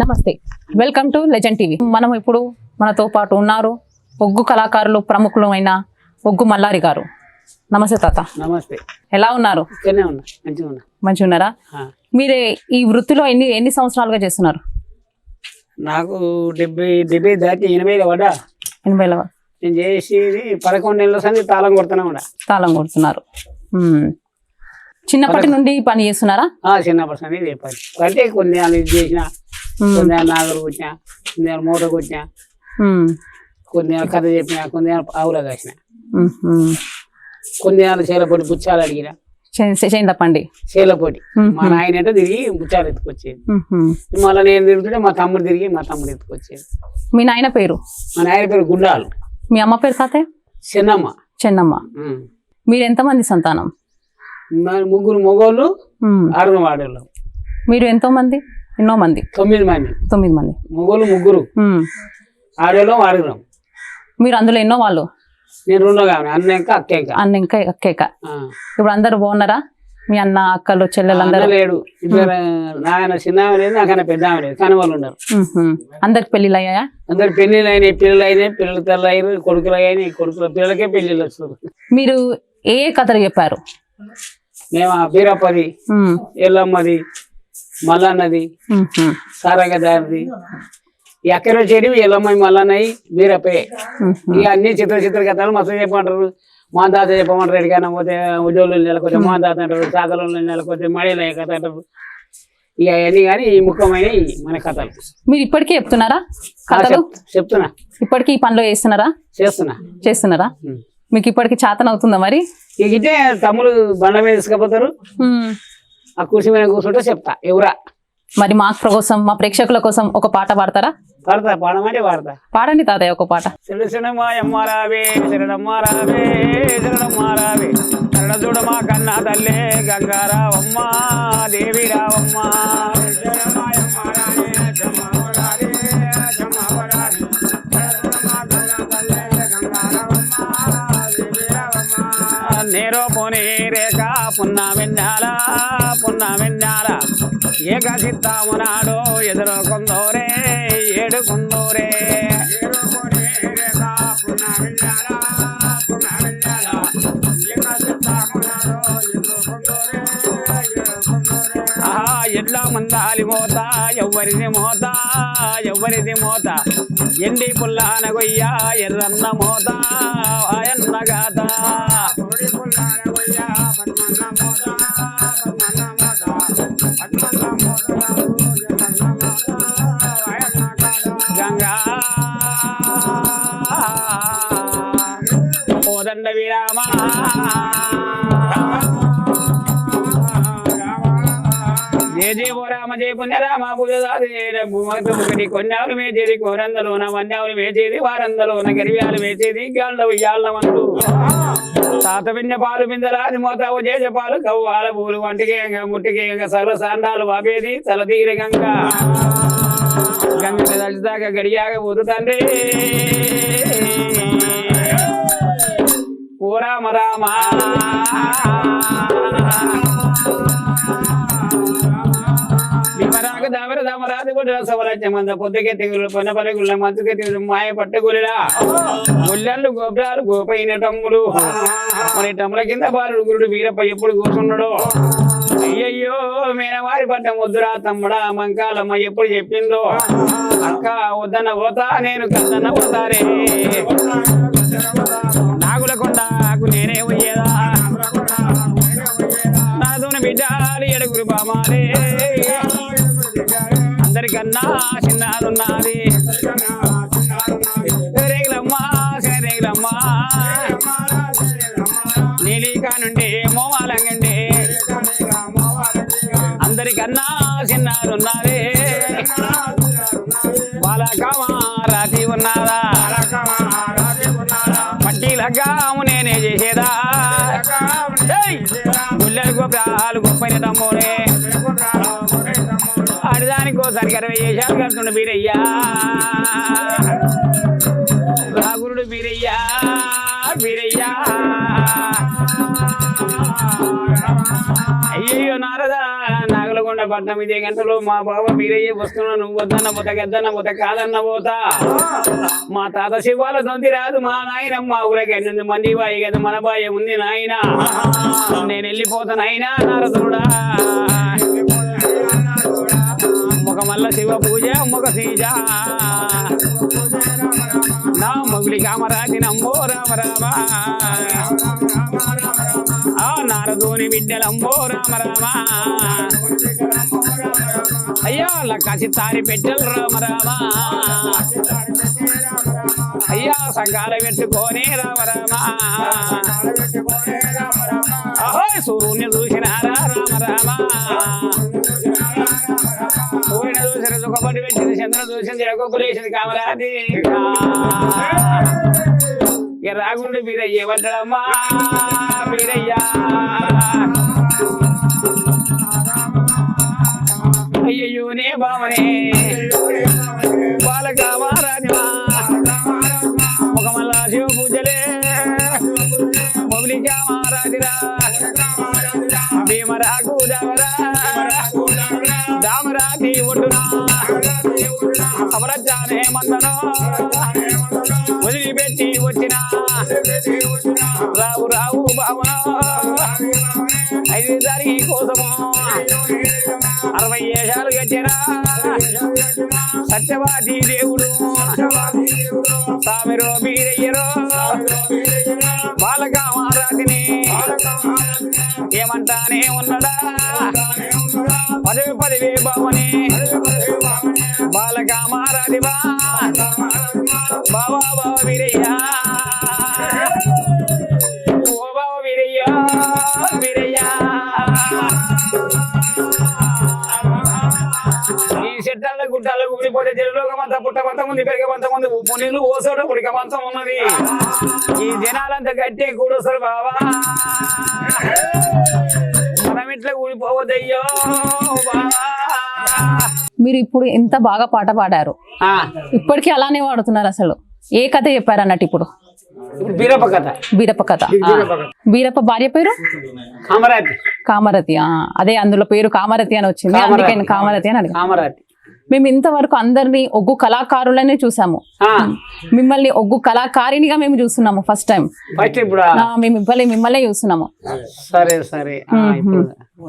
నమస్తే, welcome to legend TV. మనం ఇప్పుడు మనతో పాటు ఉన్నారు ఒగ్గు కళాకారులు ప్రముఖులైన ఒగ్గు మల్లారి గారు. నమస్తే తాత. నమస్తే. ఎలా ఉన్నారు? మంచిగా ఉన్నారా? మీరే ఈ వృత్తిలో ఎన్ని సంవత్సరాలుగా చేస్తున్నారు? నాకు 70 దాటి 80 పడ్డా. 80 నేను చేసేది 11 నెలల సంది తాళం కొడుతున్నా కూడా. తాళం కొడుతున్నారు. చిన్నప్పటి నుండి పని చేస్తున్నారా? చిన్నప్పటి సంది పని అంటే కొన్ని ఇది చేసిన, కొన్ని నాగరు కొట్టినా, కొన్ని మూట కొట్టినా, కొన్ని కథ చెప్పిన, కొన్ని ఆవుల కాసిన, కొన్ని చేలపోటీ బుచ్చాలు అడిగిన. తప్పండి చేలపోటీ మా నాయన అంటే తిరిగి బుచ్చాలు ఎత్తుకొచ్చేది. మళ్ళీ నేను తిరుగుతుంటే మా తమ్ముడు తిరిగి మా తమ్ముడు ఎత్తుకొచ్చేది. మీ నాయన పేరు? మా నాయన పేరు గుండాలు. మీ అమ్మ పేరు తాతయ్య? చెన్నమ్మ. చెన్నమ్మ. మీరు ఎంతమంది సంతానం? ముగ్గురు మగోళ్ళు, 6 ఆడోళ్ళు. మీరు ఎన్నో మంది? 9 మంది. 9 మంది. మగోళ్ళు 3, ఆడోళ్ళు 6. మీరు అందులో ఎన్నో వాళ్ళు? నేను 2 కావాలి, అన్న ఇంకా అక్కేక. ఇప్పుడు అందరు బాగున్నారా? మీ అన్న అక్కలు చెల్లెలు అందరూ? లేడు, నాయన చిన్న లేదు, నాకన్నా పెద్ద లేదు, కానీ వాళ్ళు ఉన్నారు. అందరికి పెళ్లిళ్ళు అయ్యాయా? అందరికి పెళ్లిళ్ళు అయినాయి, పిల్లలు అయినాయి, పిల్లలు తెల్లయ్యారు, కొడుకులు అయినాయి, కొడుకుల పిల్లలకే పెళ్లిళ్ళు వస్తారు. మీరు ఏ కథలు చెప్పారు? మేము బీరప్పది, ఎల్లమ్మది, మల్లన్నది, సారంగదారిది, ఎక్కడో చెడి ఎల్లమ్మ, మల్లన్నయి, బీరప్పే. ఇక అన్ని చిత్ర కథలు మస్తు చెప్పమంటారు. మా తాత చెప్పమంటారు, ఎడికైనా పోతే ఉద్యోగులు నెలకొతే మా తాత అంటారు, సాకలు నెలకొతే మడిలో కథ అంటారు. ఇక అవన్నీ కానీ ఈ ముఖ్యమైన మన కథలు. మీరు ఇప్పటికీ చెప్తున్నారా కథలు? చెప్తున్నా. ఇప్పటికీ ఈ పనిలో చేస్తున్నారా? మీకు ఇప్పటికి చేతన అవుతుందా మరి? ఇటే తమ్ముడు బండ మీద తీసుకుపోతారు, ఆ కుర్చీ మీద కూర్చుంటే చెప్తా ఎవరా. మరి మా కోసం, మా ప్రేక్షకుల కోసం ఒక పాట పాడతారా? పాడమంటే పాడతా. పాడండి తాతయ్య ఒక పాట. శరణమారావే శరణమారావే శరణమారావే శరణ చూడమా కన్నా తల్లే గంగారావమ్మ దేవి రావమ్మ. నేరో పోనీ రేఖ పున్నామెన్నాల ఏక చిత్తాము నాడు ఎదురుకుందోరే ఏడుకుందోరే. ఎడ్ల మందాలి మోత ఎవ్వరిది మోత ఎండి పుల్లాన గొయ్య ఎర్రన్న మోత ఆయన్న గాత. గంగా కోదండ విరామ జయ ఓ రామ జయ పుణ్య రామ పూజదాది కొన్యాలు వేచేది కోరందలోన వన్యాలు వేచేది వారందలోన గరివ్యాలు వేచేది గాళ్ళవు యాళ్ళమందు తాత విన్న పాలు బిందరాది మోతావు చేసే పాలు కవ్వాల పూలు వంటికేయంగా ముట్టికేయంగా సర్వ సాండాలు వాపేది తలదీర గంగా గంగ దళితాక గడియాగా పోదు తండ్రి ఓ రామ రామ. దామరాది కూడా సవరాజ్యమంద పొద్దుకే తెగులు పొన్న పలుగుల మంచుకే తెగులు మాయ పట్టగులిరా ముళ్ళళ్ళు గోపురాలు గోపైన టమ్ములు మన టమ్ముల కింద బాలుడు గురుడు వీరప్ప ఎప్పుడు కూర్చున్నాడు. అయ్యయ్యో మేనవారి పడ్డ ముద్దురా తమ్ముడా మంకాలమ్మ ఎప్పుడు చెప్పిందో అక్క వద్దన్న పోతా నేను కద్దన్న పోతారే నాగుల కొండకు నేనే పోయేదా నాతోని బిడ్డాలి ఎడుగురు బామాలే అందరికన్నా చిన్నదున్నది రేగులమ్మా రేగులమ్మా నీలికా నుండి మోమాలంగండి అందరికన్నా చిన్నదున్నది బాలకమారాతి ఉన్నదా పట్టీలగాము నేనే చేసేదా గుళ్ళలు గోపురాలు గొప్పైన తమ్మునే ఆడిదానికోసానికి 60 వేషాలు కడుతుండ బీరయ్యా రాగురుడు బీరయ్యా అయ్యో నారదా నాగల గొల్లగొండ పట్నం ఇదే గంటలో మా బావ మీరయ్యే వస్తున్నా నువ్వు వద్దన్న పోత గద్దన్న పోత కాదన్న పోతా మా తాత శివాల దొంతి రాదు మా నాయన మా ఊరకి 8 మంది బాయి కదా మన బాయ ఉంది నాయన నేను వెళ్ళిపోతాను అయినా నారదుడా ముఖ మల్ల శివ పూజ ముఖ సీజ నా మొగులి కామరాజి నమ్మో రామ రామ ఆ నారదోని బిడ్డలంబో రామ రామ అయ్యా లక్కసి తారి పెట్టెలు రామ రామ అయ్యా సంగాల పెట్టుకోని రామ రామ సూర్యుని చూసినారా రామ రామ సూర్యుని చూసిన దుఃఖపడి పెట్టింది చంద్ర చూసింది ఎగొక్కులేసింది కామరాది ఇక రాగుండు మీరయ్యే పడ్డమ్మా మీరయ్యా అయ్యయ్యో నే బామనే బాలకామారాజమా ఒక మళ్ళా శివ పూజలే మొబలికామారాజిరా భీమరాకు దామరా దామరాతి ఒడ్డునా అమరజానే మందనో వదిలిపెట్టి వచ్చిన రావు రావు బావనో 5 దానికి కోసము 60 ఏషాలు కట్టినా సత్యవాది దేవుడు సామిరో మీరయ్యరో బాలకామారాధిని ఏమంటానే ఉన్నడా పదవి బావని బాలకామారాధి బాబా బాబా వీరయ్యా ఓ బాబా వీరయ్యా వీరయ్యా ఈ చెట్టాల గుట్టాల ఊడిపోతే జనలోకమంతా పుట్టమంతా ఉంది పెరిగమంతా ఉంది ఉప్పు నీళ్ళు ఓసోట ఉడికమంతం ఉన్నది ఈ జనాలంతా గట్టే కూడొస్తారు బాబా మనం ఇట్లా ఊడిపోవద్దయ్యో బాబా మీరు ఇప్పుడు ఎంత బాగా పాట పాడారు ఇప్పటికీ అలానే పాడుతున్నారు అసలు ఏ కథ చెప్పారు అన్నట్టు ఇప్పుడు బీరప్ప కథ బీరప్ప కథ బీరప్ప భార్య పేరు కామరాతి కామరతి అదే అందులో పేరు కామరతి అని వచ్చింది అందుకే కామరతి అని అడిగాను కామరాతి మేము ఇంతవరకు అందరినీ ఒగ్గు కళాకారులనే చూసాము మిమ్మల్ని ఒగ్గు కళాకారినిగా మేము చూస్తున్నాము ఫస్ట్ టైం ఇప్పుడు మేము మిమ్మల్ని చూస్తున్నాము సరే సరే ఇప్పుడు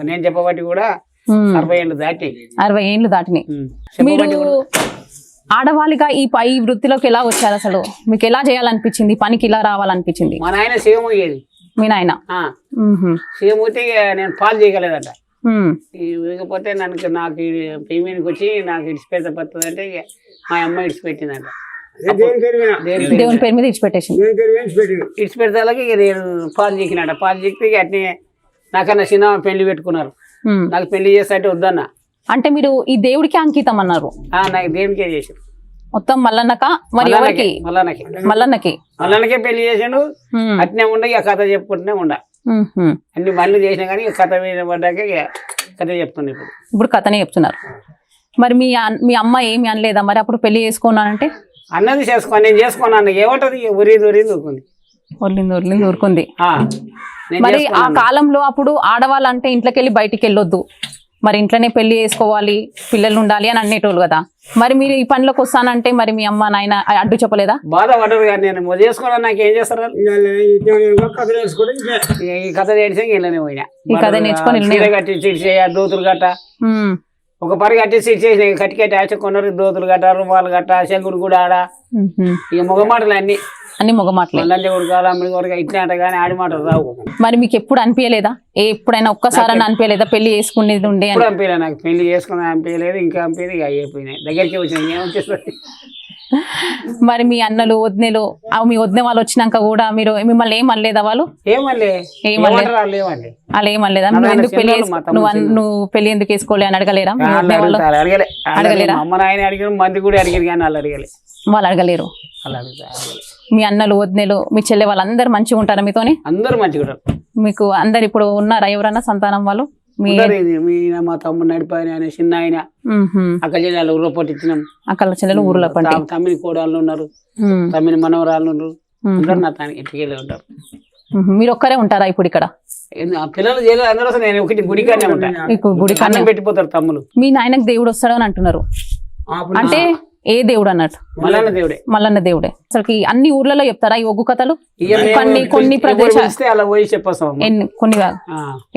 నేను చెప్పబట్టి కూడా 60 ఏళ్ళు దాటి 60 ఏళ్ళు దాటినాయి మీరు ఆడవాళ్ళిగా ఈ వృత్తిలోకి ఎలా వచ్చారు అసలు మీకు ఎలా చేయాలనిపించింది పనికి ఇలా రావాలనిపించింది మా నాయన శివమూయేది మీ నాయన శివమూర్తి నేను పాలు చేయగలేదట ఇకపోతే నాకు పేమెంట్కి వచ్చి నాకు ఇడిచిపెట్ట పడుతుంది అంటే మా అమ్మ ఇడిచిపెట్టిందంట దేవుని పేరు మీద ఇడిచిపెట్టేసింది ఇడిచిపెడతాలకి ఇక నేను పాలు చేకినట పాలు చేస్తే ఇక అట్నే నాకన్నా చిన్న పెళ్లి పెట్టుకున్నారు నాకు పెళ్లి చేస్తా అంటే వద్దన్నా అంటే మీరు ఈ దేవుడికి అంకితం అన్నారు నాకు దేవునికే చేసారు మొత్తం మల్లన్నక మరి ఎవరికి మల్లన్నకే పెళ్లి చేసాడు అట్నే ఉండ ఇక కథ చెప్పుకుంటూనే ఉండ అన్ని బండ్లు చేసినా కానీ ఇక కథ మీద పడ్డాక ఇక కథ చెప్తున్నా ఇప్పుడు కథనే చెప్తున్నారు మరి మీ అమ్మ ఏమి అనలేదా మరి అప్పుడు పెళ్లి చేసుకున్నానంటే అన్నది చేసుకో నేను చేసుకున్నాను ఏమంటది ఒరిది ఊరుకుంది మరి ఆ కాలంలో అప్పుడు ఆడవాళ్ళు అంటే ఇంట్లోకి వెళ్ళి బయటికి వెళ్ళొద్దు మరి ఇంట్లోనే పెళ్లి చేసుకోవాలి పిల్లలు ఉండాలి అని అనేటోళ్ళు కదా మరి మీరు ఈ పనిలోకి వస్తానంటే మరి మీ అమ్మ నాయన అడ్డు చెప్పలేదా బాధపడరు కానీ నేను చేసుకున్నా నాకు ఏం చేస్తారు ఈ కథ నేర్చి వెళ్ళనే పోయినా ఈ కథ నేర్చుకొని కట్టి దోతులు గట్ట ఒక పరి కట్టి చేసిన కట్టి ఆశ కొన్నారు దోతులు గట్ట రుమాలు గట్ట శంకుడు కూడా ఆడ ఇక మొగమాటలు అన్ని మొగమాటలు లంజ కొడుకాలి అమ్మిడి కొడుక ఇట్లా అంట కానీ ఆడి మాటలు రావు మరి మీకు ఎప్పుడు అనిపించలేదా ఎప్పుడైనా ఒక్కసారి అనిపించలేదా పెళ్లి చేసుకునేది ఉండే అనిపించలేదు నాకు పెళ్లి చేసుకుని అనిపించలేదు ఇంకా అనిపించలేదు ఇక అయిపోయినాయి దగ్గరికి వచ్చినాయి ఏమనిపిస్తుంది మరి మీ అన్నలు వదినలు మీ వదిన వాళ్ళు వచ్చినాక కూడా మీరు మిమ్మల్ని ఏమనలేదా వాళ్ళు అలా ఏమనలేదా నువ్వు పెళ్లి ఎందుకు వేసుకోలే అని అడగలేరా అడగలేరా అమ్మ నాయన అడిగారు మంది కూడా అడిగారు కానీ వాళ్ళు అడగలే వాళ్ళు అడగలేరు మీ అన్నలు వదినలు మీ చెల్లె వాళ్ళందరూ మంచిగా ఉంటారా మీతోని అందరూ మంచిగా ఉంటారు మీకు అందరు ఇప్పుడు ఉన్నారా ఎవరన్నా సంతానం వాళ్ళు మా తమ్ముడు నడిపోయిన చిన్న ఆయన అక్క చెల్లెలు ఊర్లో పట్టించినాం అక్కడ చెల్లెలు ఊర్లో పట్టి తమ్మిని కోడళ్ళు ఉన్నారు తమ్మిని మనవరాళ్ళు ఉన్నారు అందరు నా తానికి ఇంటికి వెళ్ళి ఉంటారు మీరు ఒక్కరే ఉంటారా ఇప్పుడు ఇక్కడ ఆ పిల్లలు చేయలేదు అందరూ అసలు నేను ఒకటి గుడికానే ఉంటా. ఇప్పుడు గుడి కన్నా అన్నం పెట్టిపోతారు తమ్ములు. మీ నాయనకు దేవుడు వస్తాడు అని అంటున్నారు, అంటే ఏ దేవుడు అన్నట్టు? మల్లన్న దేవుడే. మల్లన్న దేవుడే. అసలు అన్ని ఊర్లలో చెప్తారా ఈ ఒగ్గు కథలు? ఇక మేము కొన్ని ఎవరు ప్రదేశాలు పిలిస్తే అలా పోయి చెప్పేస్తాం. కొన్ని కాదు,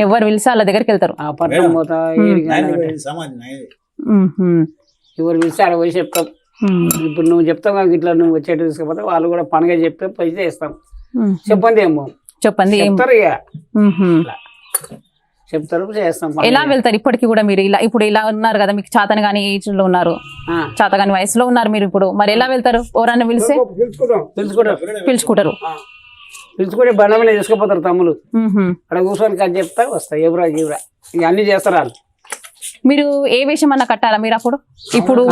ఎవరు పిలిస్తే వాళ్ళ దగ్గరికి వెళ్తారు. ఆ పట్టణం పోతా ఎవరు పిలిస్తే అలా పోయి చెప్తాం. ఇప్పుడు నువ్వు చెప్తావు కదా ఇట్లా నువ్వు వచ్చేట్టు తీసుకుపోతే వాళ్ళు కూడా పనిగా చెప్తే పైసే ఇస్తాం. చెప్పండి ఏమో చెప్పండి చెప్తారు, ఇక చెప్తారు చేస్తాం. ఎలా వెళ్తారు ఇప్పటికి కూడా మీరు? ఇలా ఇప్పుడు ఇలా ఉన్నారు కదా, మీకు చాతన గాని ఏజ్ లో ఉన్నారు, చాతగాని వయసులో ఉన్నారు మీరు ఇప్పుడు, మరి ఎలా వెళ్తారు? ఎవరన్నా పిలిస్తే పిలుచుకుంటారు, పిలుచుకుంటే బండ మీద తీసుకుపోతారు తమ్ములు. అక్కడ కూర్చొని కథ చెప్తా వస్తాయి ఎవరా ఇవరా ఇక అన్ని చేస్తారు వాళ్ళు. మీరు ఏ వేషం అన్నా కట్టారా మీరు అప్పుడు? ఇప్పుడు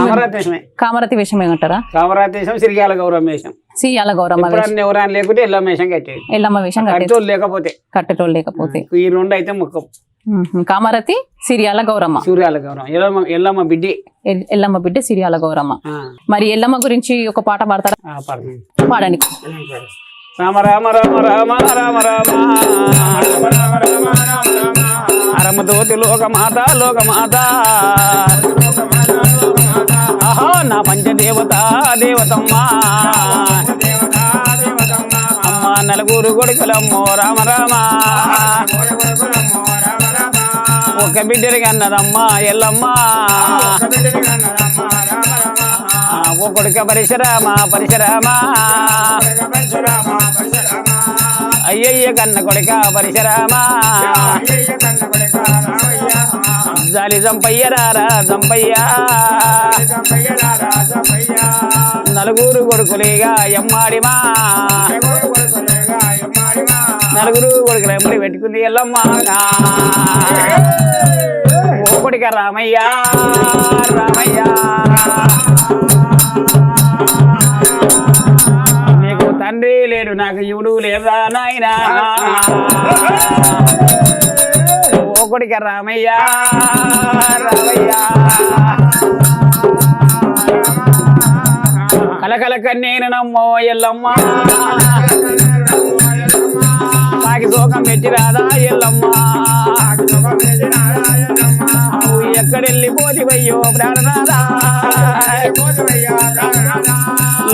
కామరతి వేషం ఏమంటారా? కామరాతి వేషం, సిరియాల గౌరవం వేషం, సిరియాల గౌరమ్మ వేషం, ఎవరైనా లేకుంటే ఎల్లమ్మ వేషం కట్టేది. ఎల్లమ్మ వేషం కట్టేటోళ్ళు లేకపోతే ఈ రెండు అయితే మొక్కం. కామరతి, సిరియాల గౌరమ్మ. సూర్యాల గౌరవం ఎల్లమ్మ బిడ్డే. ఎల్లమ్మ బిడ్డ సిరియాల గౌరమ్మ. మరి ఎల్లమ్మ గురించి ఒక పాట పాడతారా? పాడండి. రామ రామ రామ రామ రామ రామ అరమదోతి లోకమాత లోకమాత ఆహా నా పంచదేవత దేవతమ్మ అమ్మ నలుగురు కొడుకులమ్మో రామ రామ ఒక బిడ్డని కన్నదమ్మ ఎల్లమ్మ ఓ కొడుక పరిశరామ పరిశరామ అయ్యయ్య కన్న కొడుక పరిశరామ జాలి జంపయ్య రారా జంపయ్య నలుగురు కొడుకులేగా ఎమ్మాడిమా నలుగురు కొడుకులు ఎమ్మడి పెట్టుకుంది ఎల్లమ్మ ఓ కొడుక రామయ్య రామయ్య నీకు తండ్రి లేడు నాకు ఇవుడు లేదా నాయనా ఓ కొడుక రామయ్య రామయ్య కలకల కన్నేను నమ్మో ఎల్లమ్మ నాకి శోకం పెట్టి రాదా ఎల్లమ్మ నువ్వు ఎక్కడెళ్ళిపోతివయ్యో ప్రాణనాదా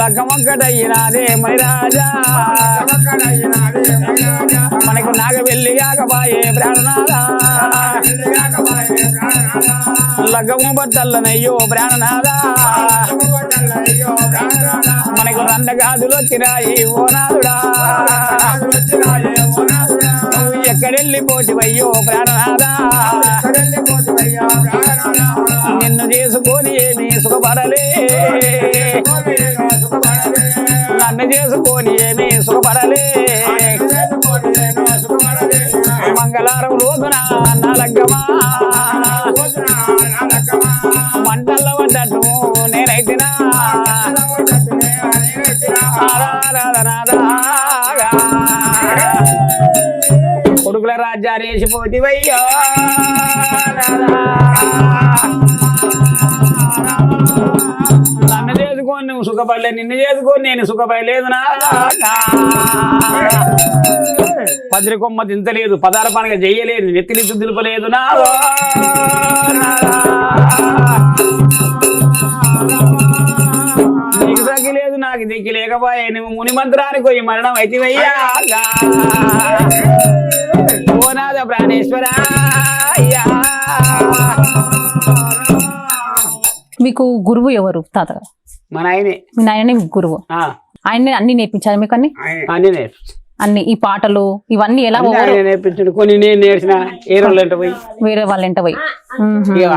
లగ్గమొక్కటయ్యినాదే మైరాజా మనకు నాగవెల్లి కాకబాయే ప్రాణనాదా లగ్గము బట్టల్లనయ్యో ప్రాణనాదా మనకు రండగాదులు వచ్చినాయి ఓ నాదుడా నువ్వు ఎక్కడెళ్ళిపోతివయ్యో ప్రాణనాదా నిన్ను చేసుకొని ఏమి సుఖపడలే నన్ను చేసుకొని ఏమి సుఖపడలే మంగళవారం రోజున నా లగ్గమా మంటల్లో పడ్డట్టు నేనైతేనా కొడుకుల రాజ్యాన్ని వేసిపోతివయ్యో నన్ను చేసుకొని నువ్వు సుఖపడలే నిన్ను చేసుకొని నేను సుఖపడలేదు నా పదిరి కొమ్మ దించలేదు పదార పనగ చెయ్యలేదు నెత్తిలిత్తు దిలుపలేదు నా నీకు సఖి లేదు నాకు దిక్కి లేకపోయే నువ్వు ముని మంత్రానికి పోయి మరణం అయితేవయ్యా ఓ నాద ప్రాణేశ్వరా మీకు గురువు ఎవరు తాత? మా నాయనే. మీ నాయనే గురువు? ఆయన్ని అన్ని నేర్పించారు మీకు? అన్ని నేర్పించు అన్ని ఈ పాటలు ఇవన్నీ ఎలా నేర్పించాడు? కొన్ని నేను నేర్చిన వేరే వాళ్ళ ఎంట పోయి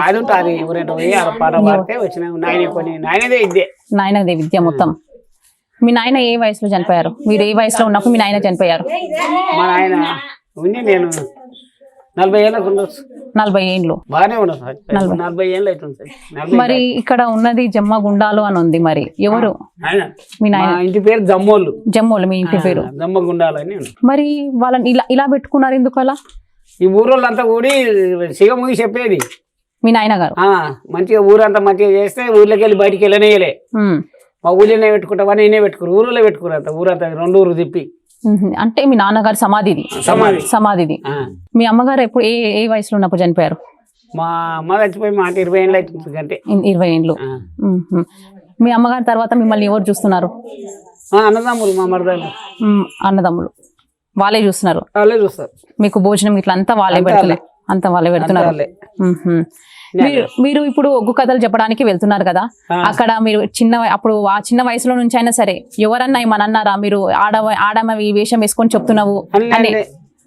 అది ఉంటారు ఎవరంట పోయి ఆ పాట పాడితే వచ్చిన నాయన కొన్ని నాయనదే ఇద్దే నాయనదే విద్య మొత్తం. మీ నాయన ఏ వయసులో చనిపోయారు? మీరు ఏ వయసులో ఉన్నప్పుడు మీ నాయన చనిపోయారు? మా నాయన ఉంది నేను 40 ఏళ్ళకు ఉండొచ్చు. 40 ఏళ్ళు బాగానే ఉండదు. 40 ఏళ్ళు అవుతుంది. మరి ఇక్కడ ఉన్నది జమ్మ గుండాలు అని ఉంది, మరి ఎవరు మీ నాయన? ఇంటి పేరు జమ్మోళ్ళు. జమ్మోళ్ళు మీ ఇంటి పేరు? జమ్మ గుండాలు అని. మరి వాళ్ళని ఇలా పెట్టుకున్నారు ఎందుకు అలా? ఈ ఊరోళ్ళంతా కూడి సిగముగి చెప్పేది మీ నాయన గారు. మంచిగా ఊరంతా మంచిగా చేస్తే ఊర్లోకి వెళ్ళి బయటికి వెళ్ళనేయలే. మా ఊళ్ళోనే పెట్టుకుంటావా నేనే పెట్టుకురు ఊళ్ళో పెట్టుకురు అంత ఊరంతా 2 ఊరు తిప్పి అంటే మీ నాన్నగారి సమాధిది సమాధి. సమాధిది. ఆ. మీ అమ్మగారు ఎప్పుడు ఏ వయసులో ఉన్నప్పుడు చనిపోయారు? మా అమ్మ చచ్చిపోయి మాట 20 ఏళ్ళు అవుతుంది అంటే 20 ఏళ్ళు. మీ అమ్మగారి తర్వాత మిమ్మల్ని ఎవరు చూస్తున్నారు? అన్నదమ్ములు మా మరదలు అన్నదమ్ములు వాళ్ళే చూస్తున్నారు. వాళ్ళే చూస్తారు. మీకు భోజనం ఇట్లా అంతా వాళ్ళే పెడుతున్నారు? అంతా వాళ్ళే పెడుతున్నారు. మీరు ఇప్పుడు ఒగ్గు కథలు చెప్పడానికి వెళ్తున్నారు కదా, అక్కడ మీరు అప్పుడు ఆ చిన్న వయసులో నుంచి అయినా సరే ఎవరన్నా ఏమని అన్నారా? మీరు ఆడమ ఈ వేషం వేసుకొని చెప్తున్నావు అని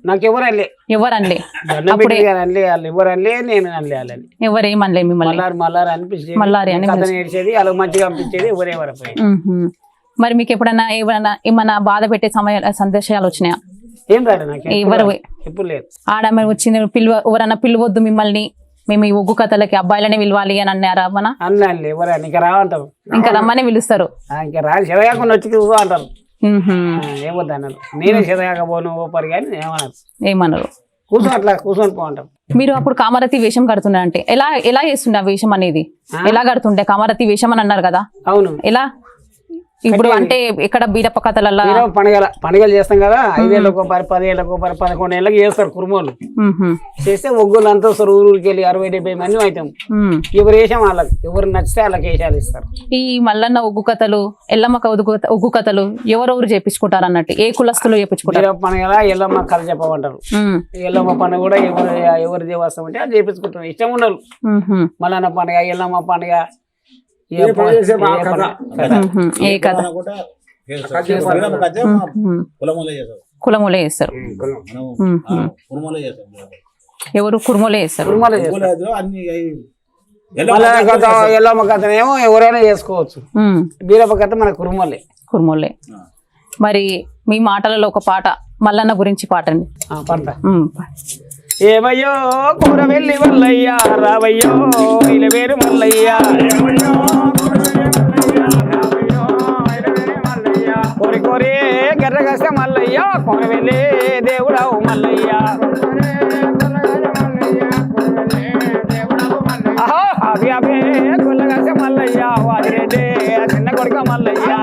నాకు ఎవరలే ఎవరనలే? నేను అనలే ఎవరేమనలే మిమ్మల్ని? మల్లారు అనిపించేది, మల్లారి అని ఏడ్చేది, అలా మంచిగా అనిపించేది. ఎవరెవరైపోయి మరి మీకు ఎప్పుడైనా ఏమన్నా బాధ పెట్టే సందేశాలు వచ్చినాయా? ఏం రాదు నాకు ఎవరు ఎప్పుడు లేదు. ఆడమ వచ్చిన ఎవరన్నా పిలవద్దు మిమ్మల్ని, మేము ఈ ఒగ్గు కథలకి అబ్బాయిలనే పిలవాలి అని అన్నారా? మన అన్నాను ఎవరైనా ఇంకా రావంటారు, ఇంకా రమ్మనే పిలుస్తారు. ఇంకా రాదు చెదగాకుండా వచ్చి చూసుకో అంటారు. ఏమొద్దు అన్నారు. నేనే చెదగాకపోను ఓపరి కానీ ఏమన్నారు? కూర్చొని పోంటాం. మీరు అప్పుడు కామరతి వేషం కడుతున్నారంటే ఎలా చేస్తుండే ఆ వేషం అనేది? ఎలా కడుతుండే కామరతి వేషం అని అన్నారు కదా? అవును. ఎలా ఇప్పుడు అంటే ఇక్కడ బీరప్ప కథలల్లా పండుగలు చేస్తాం కదా, 5 ఏళ్ళకు 10 ఏళ్ళకు 11 ఏళ్ళకి చేస్తారు కుర్మోళ్ళు. చేస్తే ఒగ్గులు అంతా వస్తారు. ఊరికి వెళ్ళి 60-70 మంది అవుతాం. ఎవరు వేసాం వాళ్ళకి, ఎవరు నచ్చితే వాళ్ళకి వేషాలు ఇస్తారు. ఈ మల్లన్న ఒగ్గు కథలు, ఎల్లమ్మ ఒగ్గు కథలు ఎవరెవరు చేపించుకుంటారు అన్నట్టు? ఏ కులస్తులు చేపించుకుంటారు? పండుగ ఎల్లమ్మ కథ చెప్పమంటారు. ఎల్లమ్మ పండుగ కూడా ఎవరు దేవస్థానం అంటే అది చేపించుకుంటారు. ఇష్టం ఉండరు. మల్లన్న పండుగ, ఎల్లమ్మ పండుగ, ఏ కథ కులములే చేస్తారు. ఎవరు కుర్మలే చేస్తారు. ఎల్లమ్మ కథనేమో ఎవరైనా చేసుకోవచ్చు. బీరప్ప కథ మన కుర్మలే. మరి మీ మాటలలో ఒక పాట మల్లన్న గురించి పాటండి. పడతా. ఏమయ్యో కూర వెళ్ళి మల్లయ్యా, రావయ్యో ఇలా వేరు మల్లయ్యా, కోరి కోరి గర్రగస్త మల్లయ్యా, కూర వెళ్ళి దేవుడావు మల్లయ్యా, అభి అభి గుల్లగస్త మల్లయ్యా, వాదిరెడ్డి చిన్న కొడుక మల్లయ్యా,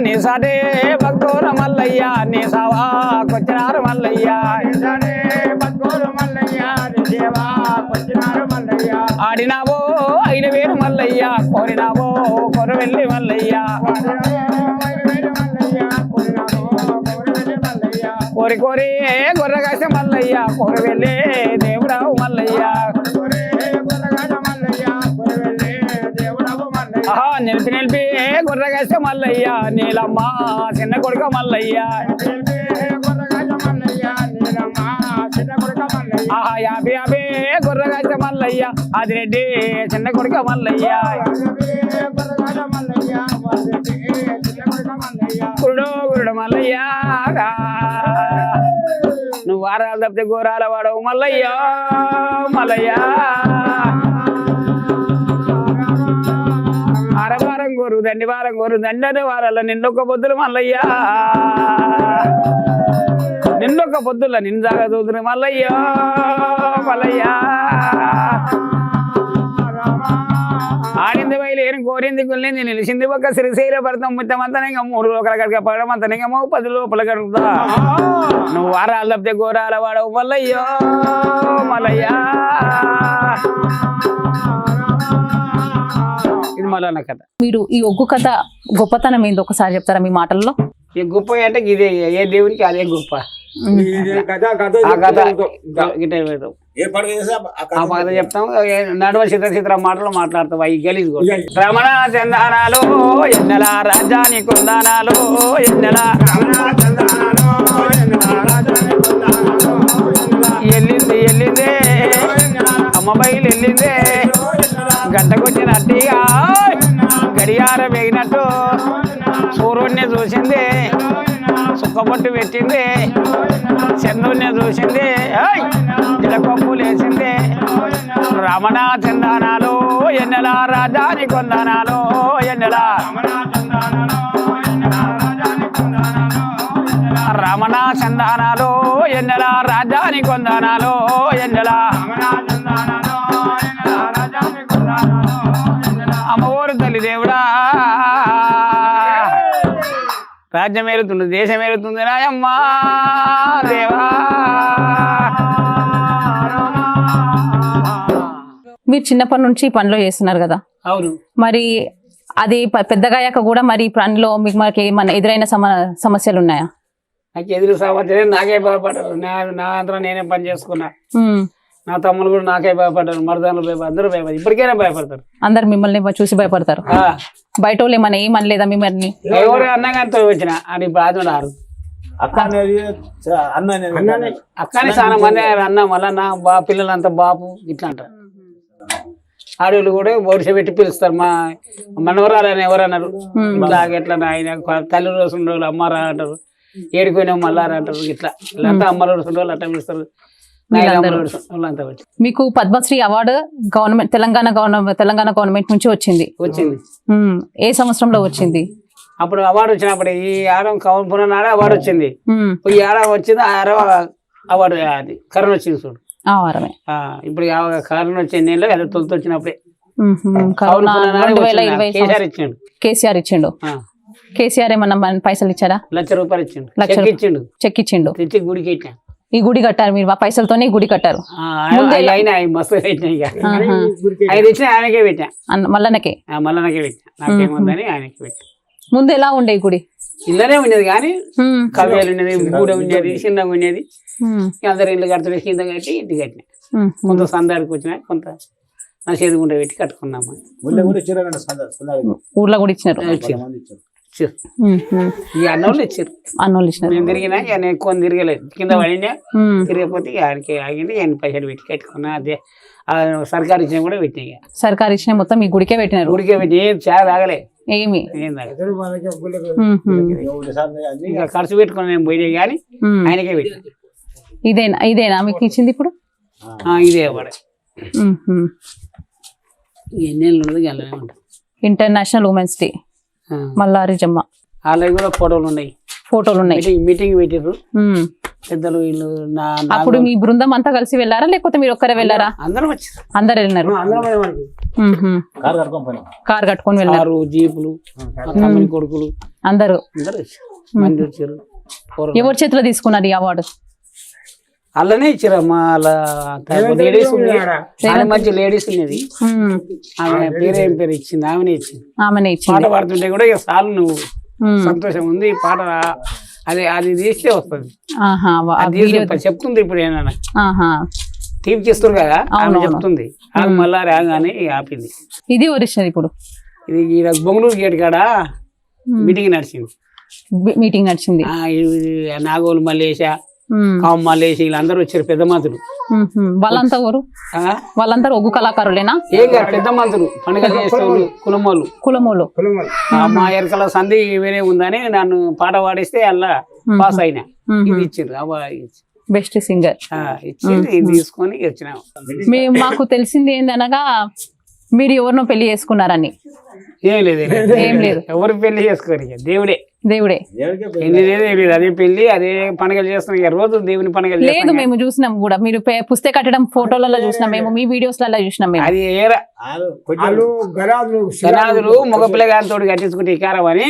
నిసాడే భక్తోర మల్లయ్యా, నిసావా కొచ్చినారు మల్లయ్యా, ఆడినావో 5 వేరు మల్లయ్యా, కోరినావో కొర వెళ్ళి మల్లయ్యా, కోరి కోరి గొర్రెగాస మల్లయ్యా, కొర వెళ్ళి దేవుడావు మల్లయ్యా, నిలిపి గొర్రెగాస మల్లయ్యా, నీలమ్మ చిన్న కొడుక మల్లయ్యా, యాభై గొర్రెగాస మల్లయ్యా, ఆదిరెడ్డి చిన్న కొడుక మల్లయ్యా, గురుడు మల్లయ్యా, నువ్వు వారాలు తప్పితే గోరాల వాడవు మల్లయ్యా, మల్లయ్యా అరవారం గోరు దండివారం గోరు దండని వారాల నిన్నొక్క పొద్దులు మల్లయ్యా, నిన్నొక్క పొద్దుల నింజాగా చూదురు మల్లయ్యా, మల్లయ్యా ఆడింది బయలుదేరి కోరింది గుల్లింది నిలిచింది ఒక శ్రీశైల భర్తం ముత్తమంతనిగా 3 లోకల కడక పడమంతనిగమో 10 లోపల కడుగుతా, నువ్వు వారాలు తప్పితే గోరాల వాడవు మల్లయ్యో, మల్లయ్యా ఇది మల్లన్న కథ. మీరు ఈ ఒగ్గు కథ గొప్పతనం ఏంది ఒకసారి చెప్తారా మీ మాటల్లో? ఈ గొప్ప అంటే ఇదే, ఏ దేవునికి అదే గొప్ప. చెప్తాం నడువ చిత్ర మాటలు మాట్లాడతాం. అవి గలీజ్ రమణ చందానాలు ఎన్నెల రాజాని కుందానాలు ఎన్నెల ఎల్లిందే అమ్మ బయలు వెళ్ళిందే, గంటకొచ్చిన అట్టిగా గడియార వేగినట్టు సూర్యుడిని చూసింది, సుక్కబొట్టు పెట్టింది, చంద్రుడిని చూసింది, జిలకొప్పులు వేసింది, రమణ చందానాలు ఎన్నెల రాజాని కొందనాలు ఎన్నెల రమణ చందానాలు ఎన్నెల రాజాని కొందనాలు ఎన్నెల అమ్మవారు తల్లి దేవుడా రాజ్యం ఏరుతుంది దేశం ఏరుతుంది నాయమ్మా దేవా. మీరు చిన్నప్పటి నుంచి ఈ పనిలో చేస్తున్నారు కదా, అవును. మరి అది పెద్దగా అయ్యాక కూడా మరి ఈ పనిలో మీకు మనకి ఏమన్నా ఎదురైన సమస్యలు ఉన్నాయా? నాకు ఎదురు సమస్య నాకే భయపడ్డారు. నా అంతా నేనే పని చేసుకున్నా. నా తమ్ముళ్ళు కూడా నాకే భయపడ్డారు, మరదాలు భయపడతారు, అందరూ భయపడతారు, ఇప్పటికైనా భయపడతారు. అందరు మిమ్మల్ని చూసి భయపడతారు. బయట వాళ్ళు ఏమన్నా ఏమనలేదా మిమ్మల్ని? ఎవరు అన్నగారితో వచ్చిన అని బాధ రారు. అక్కనే చాలా మంది అన్న మళ్ళా నా పిల్లలంతా బాపు ఇట్లా అంటారు. ఆడవాళ్ళు కూడా బోడిస పెట్టి పిలుస్తారు. మా మనవరాలని ఎవరన్నారు, ఇట్లా ఎట్లా ఆయన తల్లి రోజు రోజులు అమ్మారా అంటారు, ఏడిపోయినావు మళ్ళారా అంటారు. ఇట్లా వీళ్ళంతా అమ్మ రోజు రోజులు అట్లా పిలుస్తారు. మీకు Padmashri award government Telangana government నుంచి వచ్చింది. ఏ సంవత్సరంలో వచ్చింది? అప్పుడు అవార్డు వచ్చినప్పుడు ఈ ఆడం కౌన్ నాడే అవార్డు వచ్చింది. ఈ ఆడం వచ్చింది, ఆ అవార్డు అది కరోనా వచ్చింది చూడు. ఇప్పుడు కరోనా వచ్చే నెలలో ఏదో తొలితో వచ్చినప్పుడే కేసీఆర్ ఇచ్చిండు. కేసీఆర్ ఏమన్నా పైసలు ఇచ్చారా? ₹1,00,000 ఇచ్చిండు. చెక్ ఇచ్చిండు. తెచ్చి గుడికి ఇచ్చా. ఈ గుడి కట్టారు మీరు, పైసలతోనే గుడి కట్టారు. మస్తు ఆయనకే పెట్టా, మల్లన్నకే పెట్టా. నాకేముందని ఆయనకి పెట్టా. ముందు ఎలా ఉండే ఈ గుడి? ఇళ్ళనే ఉండేది కానీ కవ్యాలు ఉండేది, గూడ ఉండేది, చిన్నగా ఉండేది. అందరు ఇల్లు కడుతుండే, కింద కట్టి ఇంటి కట్టినా. కొంత సందానికి వచ్చినా, కొంత నా చేతిగుండ పెట్టి కట్టుకున్నాము. ఊర్లో కూడా ఇచ్చినారు. అన్నోళ్ళు ఇచ్చారు. అన్నోళ్ళు ఇచ్చినారు. నేను తిరిగినా నేను ఎక్కువ తిరగలేదు, కింద పడినా తిరిగిపోతే ఆయనకి ఆగింది. ఆయన పైసలు పెట్టి కట్టుకున్నా. అదే సర్కారు ఇచ్చిన కూడా పెట్టినా. సర్కారు ఇచ్చిన మొత్తం ఈ గుడికే పెట్టినారు. గుడికే పెట్టి ఏం చాలా తాగలే, ఏమి ఇంకా ఖర్చు పెట్టుకుని నేను పోయినాయి కానీ ఆయనకే పెట్టిన. ఇదేనా మీకు ఇచ్చింది ఇప్పుడు? ఇదే పడే ఎన్నేళ్ళు ఉండదు. ఇంటర్నేషనల్ ఉమెన్స్ డే మల్లారి జమ్మ. వాళ్ళకి కూడా ఫోటోలు ఉన్నాయి. మీటింగ్ పెట్టిర్రు పెద్దలు వీళ్ళు. అప్పుడు మీ బృందం అంతా కలిసి వెళ్ళారా లేకపోతే మీరు ఒక్కరే వెళ్ళారా? అందరం వచ్చారు. అందరు వెళ్ళినారు. కార్ కట్టుకొని వెళ్ళారు. జీపులు, కొడుకులు అందరూ మంది వచ్చారు. ఎవరి చేతిలో తీసుకున్నారు ఈ అవార్డు? అలానే ఇచ్చారమ్మా. అలా లేడీస్ మంచి లేడీస్ ఉన్నది. ఆమె పేరేం పేరు ఇచ్చింది, ఆమెనే ఇచ్చింది. పాట పాడుతుంటే కూడా ఇక చాలు నువ్వు సంతోషం ఉంది. పాట అది తీస్తే వస్తుంది. చెప్తుంది ఇప్పుడు ఏమన్నా టీవీ చేస్తుంది కదా, ఆమె చెప్తుంది. ఆమె మళ్ళా రాగానే ఆపింది. ఇది ఒరిజినల్. ఇప్పుడు ఇది బొంగళూరు గేట్ కాడ మీటింగ్ నడిచింది. నాగోలు మల్లేశా, మల్లేసి వీళ్ళందరూ వచ్చారు. పెద్ద మంత్రులు. వాళ్ళంతా ఒగ్గు కళాకారులేనా? ఏం కాదు, పెద్ద మంత్రులు, పండుగ చేసేవాళ్ళు, కులమోళ్ళు. మా ఎరకల సంధి వేరే ఉందని నన్ను పాట పాడిస్తే అలా పాస్ అయినా. ఇది ఇచ్చిండ్రు, బెస్ట్ సింగర్ ఇచ్చి తీసుకొని వచ్చినాము. మాకు తెలిసింది ఏందనగా మీరు ఎవరినో పెళ్లి చేసుకున్నారని. ఏం లేదు, ఎవరు పెళ్లి చేసుకోరు, దేవుడే. పెళ్లి లేదు, అదే పెళ్లి, అదే పండుగలు చేస్తున్నాం. రోజు దేవుని పండుగలు లేదు. మేము చూసినాం కూడా, మీరు పుస్తక కట్టడం ఫోటోలలో చూసినాం, మేము మీ వీడియోస్ లలో చూసినాం. అది గనాదులు మగపిల్ల గారితో కట్టించుకుంటే ఇకారం అని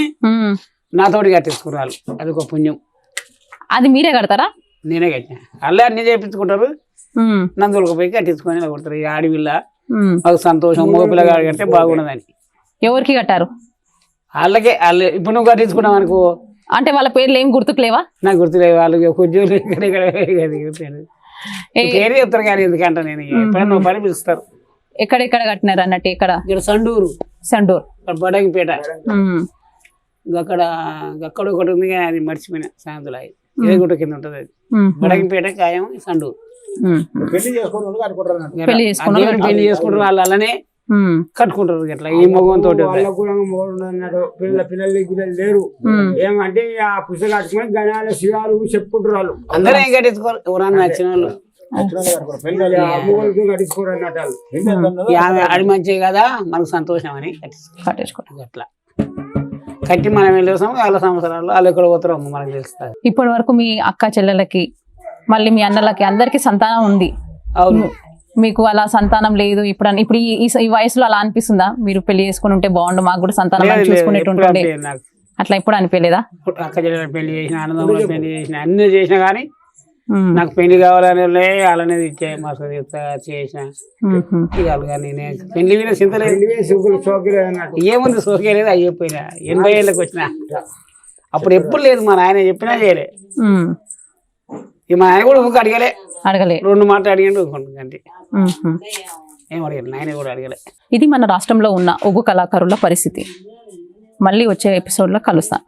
నాతోటి కట్టించుకున్నారు. అది ఒక పుణ్యం. అది మీరే కడతారా? నేనే కట్టినా. అలా అన్ని చేయించుకుంటారు, నందులకు పోయి కట్టించుకొని ఇలా కొడతారు. ఈ ఆడవిల్ల మాకు సంతోషం, మగపిల్ల గారు కడితే బాగున్నదని. ఎవరికి కట్టారు? వాళ్ళకే. వాళ్ళు ఇప్పుడు నువ్వు కట్టించుకున్నావు అనుకో, అంటే వాళ్ళ పేర్లు ఏం గుర్తుకులేవా? నాకు గుర్తులేవు. వాళ్ళకి ఉద్యోగులు పేరు చెప్తారు కానీ ఎందుకంటే నేను ఎప్పుడైనా నువ్వు పని పిలుస్తారు. ఎక్కడెక్కడ కట్టినారు అన్నట్టు? ఇక్కడ సండూరు, బడంగిపేట, అక్కడ ఒకటి ఉంది కానీ అది మర్చిపోయినా. సాయంత్రం ఇదేగుట్ట కింద ఉంటుంది. అది బడంగిపేట, ఖాయం, సండూరు. పెళ్లి చేసుకుంటారు వాళ్ళు, అలానే కట్టుకుంటారు. అట్లా ఈ మగంతో పిల్లలు లేరు. ఏమంటే ఆ పుస్తకం కట్టుకుని గణాల శివాలు చెప్పుకుంటారు వాళ్ళు. అందరూ ఏం కట్టించుకోరు, ఎవరన్నా నచ్చిన వాళ్ళు కట్టించుకోరు అన్నట్టు. అది మంచిది కదా, మనకు సంతోషం అని కట్టించుకుంటారు. అట్లా కట్టి మనం వెళ్ళేసాం. 4 సంవత్సరాలు వాళ్ళు ఎక్కడ పోతారో మనకు తెలుస్తుంది. ఇప్పటి వరకు మీ అక్క చెల్లెలకి, మళ్ళీ మీ అన్నలకి అందరికి సంతానం ఉంది. అవును. మీకు అలా సంతానం లేదు ఇప్పుడు ఈ వయసులో అలా అనిపిస్తుందా? మీరు పెళ్లి చేసుకుని ఉంటే బాగుండు, మాకు కూడా సంతానం చూసుకునేట్టుండే అట్లా ఎప్పుడు అనిపించలేదా? అక్క చెల్లెల పెళ్లి చేసిన, అన్నదమ్ముల పెళ్లి చేసిన, అన్ని చేసినా కానీ ఉమ్, నాకు పెళ్లి కావాలని వాళ్ళనేది ఇచ్చే మస్తు చేసిన ఇవాళ కానీ నేను పెళ్లి మీద చింతలేదు. ఏముంది సోకేలేదు అయిపోయినా 80 ఏళ్ళకి వచ్చిన. అప్పుడు ఎప్పుడు లేదు, మా నాయన చెప్పినా చేయలే. ఉమ్, మా ఆయన కూడా ఊరికి అడగలే, అడగలే. 2 మాటలు అడిగాడు అంతే, ఉహు. ఏం అడగలేదు, నాయన కూడా అడగలే. ఇది మన రాష్ట్రంలో ఉన్న ఒగ్గు కళాకారుల పరిస్థితి. మళ్ళీ వచ్చే ఎపిసోడ్లో కలుస్తాను.